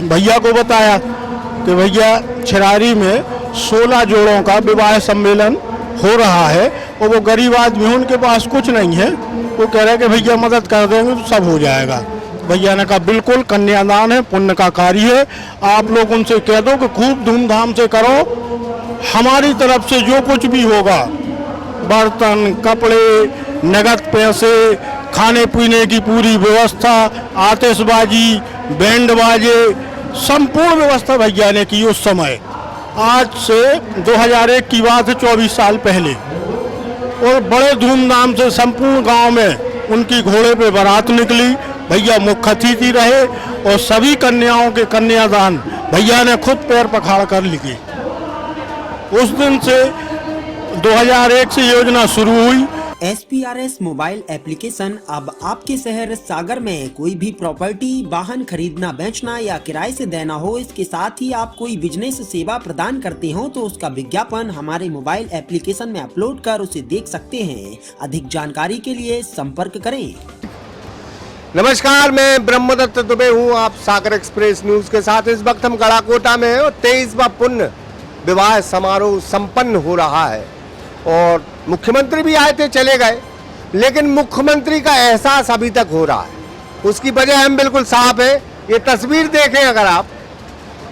भैया को बताया कि भैया छिरारी में 16 जोड़ों का विवाह सम्मेलन हो रहा है और वो गरीब आदमी है, उनके पास कुछ नहीं है। वो कह रहे हैं कि भैया मदद कर देंगे तो सब हो जाएगा। भैया ने कहा बिल्कुल, कन्यादान है, पुण्य का कार्य है, आप लोग उनसे कह दो कि खूब धूमधाम से करो। हमारी तरफ से जो कुछ भी होगा, बर्तन, कपड़े, नगद पैसे, खाने पीने की पूरी व्यवस्था, आतिशबाजी, बैंड बाजे, संपूर्ण व्यवस्था भैया ने की उस समय। आज से 2001 की बात है, 24 साल पहले। और बड़े धूमधाम से संपूर्ण गांव में उनकी घोड़े पे बारात निकली। भैया मुख्य अतिथि रहे और सभी कन्याओं के कन्यादान भैया ने खुद पैर पखाड़ कर लिए। उस दिन से 2001 से योजना शुरू हुई। SPRS मोबाइल एप्लीकेशन अब आपके शहर सागर में कोई भी प्रॉपर्टी, वाहन खरीदना, बेचना या किराए से देना हो, इसके साथ ही आप कोई बिजनेस सेवा प्रदान करते हो तो उसका विज्ञापन हमारे मोबाइल एप्लीकेशन में अपलोड कर उसे देख सकते हैं। अधिक जानकारी के लिए संपर्क करें। नमस्कार, मैं ब्रह्मदत्त दुबे हूँ, आप सागर एक्सप्रेस न्यूज के साथ। इस वक्त हम गढ़ाकोटा में हैं और 23वां पुण्य विवाह समारोह संपन्न हो रहा है और मुख्यमंत्री भी आए थे, चले गए, लेकिन मुख्यमंत्री का एहसास अभी तक हो रहा है। उसकी वजह हम बिल्कुल साफ है। ये तस्वीर देखें, अगर आप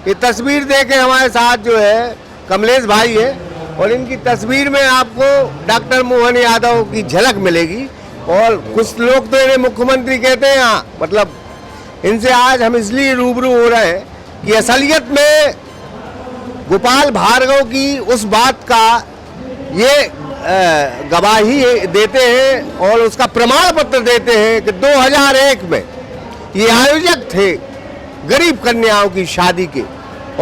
ये तस्वीर देखें, हमारे साथ जो है कमलेश भाई है और इनकी तस्वीर में आपको डॉक्टर मोहन यादव की झलक मिलेगी। और कुछ लोग तो इन्हें मुख्यमंत्री कहते हैं। हाँ, मतलब इनसे आज हम इसलिए रूबरू हो रहे हैं कि असलियत में गोपाल भार्गव की उस बात का ये गवाही देते हैं और उसका प्रमाण पत्र देते हैं कि 2001 में ये आयोजक थे गरीब कन्याओं की शादी के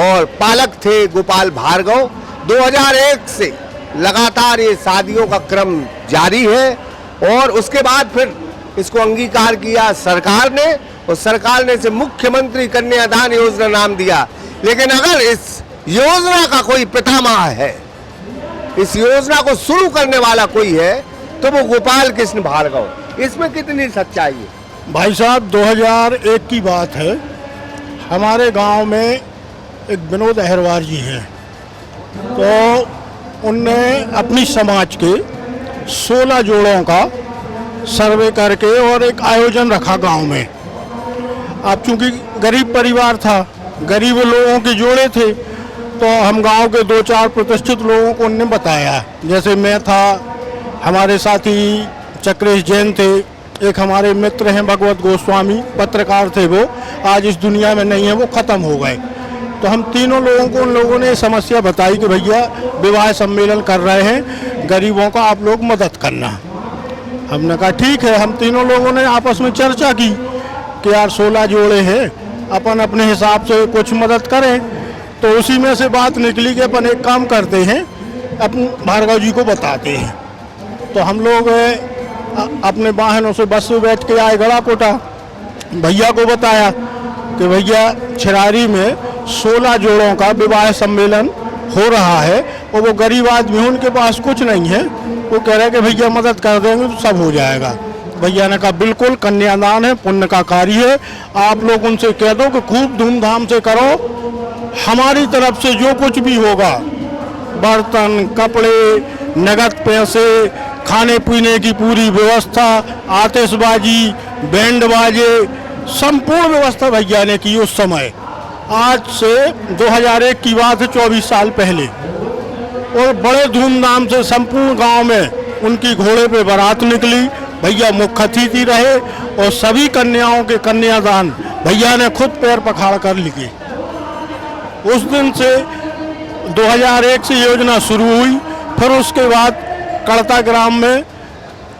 और पालक थे गोपाल भार्गव। 2001 से लगातार ये शादियों का क्रम जारी है और उसके बाद फिर इसको अंगीकार किया सरकार ने और सरकार ने इसे मुख्यमंत्री कन्यादान योजना नाम दिया। लेकिन अगर इस योजना का कोई पितामह है, इस योजना को शुरू करने वाला कोई है, तो वो गोपाल कृष्ण भार्गव। इसमें कितनी सच्चाई है? भाई साहब, 2001 की बात है। हमारे गांव में एक विनोद अहरवार जी हैं, तो उनने अपनी समाज के 16 जोड़ों का सर्वे करके और एक आयोजन रखा गांव में। अब चूंकि गरीब परिवार था, गरीब लोगों के जोड़े थे, तो हम गांव के 2-4 प्रतिष्ठित लोगों को उनने बताया। जैसे मैं था, हमारे साथी चक्रेश जैन थे, एक हमारे मित्र हैं भगवत गोस्वामी, पत्रकार थे, वो आज इस दुनिया में नहीं है, वो ख़त्म हो गए। तो हम तीनों लोगों को उन लोगों ने समस्या बताई कि भैया विवाह सम्मेलन कर रहे हैं, गरीबों का आप लोग मदद करना। हमने कहा ठीक है। हम तीनों लोगों ने आपस में चर्चा की कि यार 16 जोड़े हैं, अपन अपने हिसाब से कुछ मदद करें। तो उसी में से बात निकली कि अपन एक काम करते हैं, अपन भार्गव जी को बताते हैं। तो हम लोग अपने वाहनों से बस में बैठ के आए गढ़ाकोटा। भैया को बताया कि भैया छिरारी में 16 जोड़ों का विवाह सम्मेलन हो रहा है और वो गरीब आदमी है, उनके पास कुछ नहीं है। वो कह रहे हैं कि भैया मदद कर देंगे तो सब हो जाएगा। भैया ने कहा बिल्कुल, कन्यादान है, पुण्य का कार्य है, आप लोग उनसे कह दो कि खूब धूमधाम से करो। हमारी तरफ से जो कुछ भी होगा, बर्तन, कपड़े, नगद पैसे, खाने पीने की पूरी व्यवस्था, आतिशबाजी, बैंड बाजे, संपूर्ण व्यवस्था भैया ने की उस समय। आज से 2001 की बात है, 24 साल पहले। और बड़े धूमधाम से संपूर्ण गांव में उनकी घोड़े पे बारात निकली। भैया मुख्य अतिथि रहे और सभी कन्याओं के कन्यादान भैया ने खुद पैर पखाड़ कर लिए। उस दिन से 2001 से योजना शुरू हुई। फिर उसके बाद कड़ता ग्राम में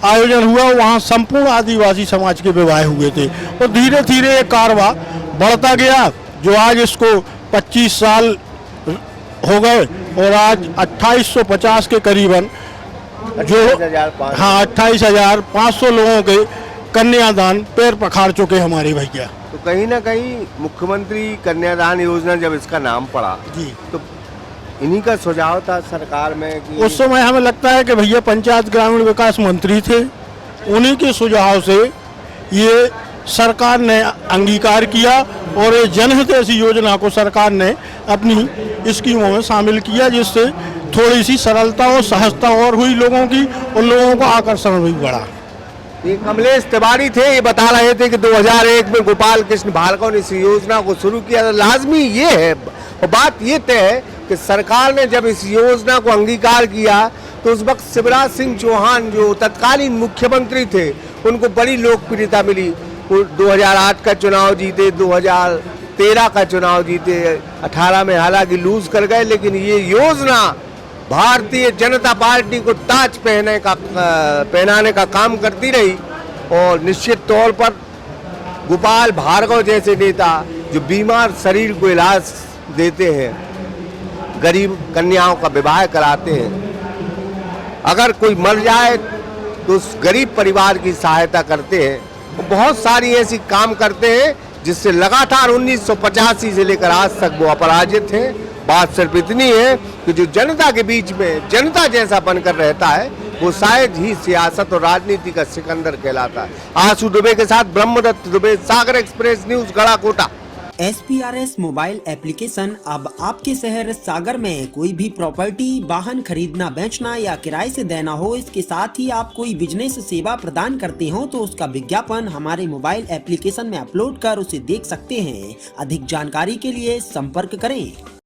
आयोजन हुआ, वहाँ संपूर्ण आदिवासी समाज के विवाह हुए थे और धीरे धीरे ये कारवा बढ़ता गया, जो आज इसको 25 साल हो गए और आज 2850 के करीबन जो 28,500 लोगों के कन्यादान पैर पखाड़ चुके हमारे भैया। तो कहीं ना कहीं मुख्यमंत्री कन्यादान योजना जब इसका नाम पड़ा जी, तो इन्हीं का सुझाव था सरकार में कि उस समय हमें लगता है कि भैया पंचायत ग्रामीण विकास मंत्री थे, उन्हीं के सुझाव से ये सरकार ने अंगीकार किया और ये जनहित ऐसी योजना को सरकार ने अपनी स्कीमों में शामिल किया, जिससे थोड़ी सी सरलता और सहजता और हुई लोगों की, और लोगों का आकर्षण भी बढ़ा। ये कमलेश तिवारी थे, ये बता रहे थे कि 2001 में गोपाल कृष्ण भार्गव ने इस योजना को शुरू किया। तो लाजमी ये है और बात ये तय है कि सरकार ने जब इस योजना को अंगीकार किया तो उस वक्त शिवराज सिंह चौहान जो तत्कालीन मुख्यमंत्री थे उनको बड़ी लोकप्रियता मिली। वो 2008 का चुनाव जीते, 2013 का चुनाव जीते, 18 में हालांकि लूज कर गए, लेकिन ये योजना भारतीय जनता पार्टी को ताज पहनाने का काम करती रही। और निश्चित तौर पर गोपाल भार्गव जैसे नेता जो बीमार शरीर को इलाज देते हैं, गरीब कन्याओं का विवाह कराते हैं, अगर कोई मर जाए तो उस गरीब परिवार की सहायता करते हैं, वो बहुत सारी ऐसी काम करते हैं जिससे लगातार 1985 से लेकर आज तक वो अपराजित हैं। बात सिर्फ इतनी है कि जो जनता के बीच में जनता जैसा बनकर रहता है वो शायद ही सियासत और राजनीति का सिकंदर कहलाता है। आशु दुबे के साथ Brahmadatt Dubey, Sagar express news, Garhakota. SPRS mobile application अब आपके शहर सागर में कोई भी प्रॉपर्टी, वाहन खरीदना, बेचना या किराए से देना हो, इसके साथ ही आप कोई बिजनेस सेवा प्रदान करते हो तो उसका विज्ञापन हमारे मोबाइल एप्लीकेशन में अपलोड कर उसे देख सकते हैं। अधिक जानकारी के लिए संपर्क करें।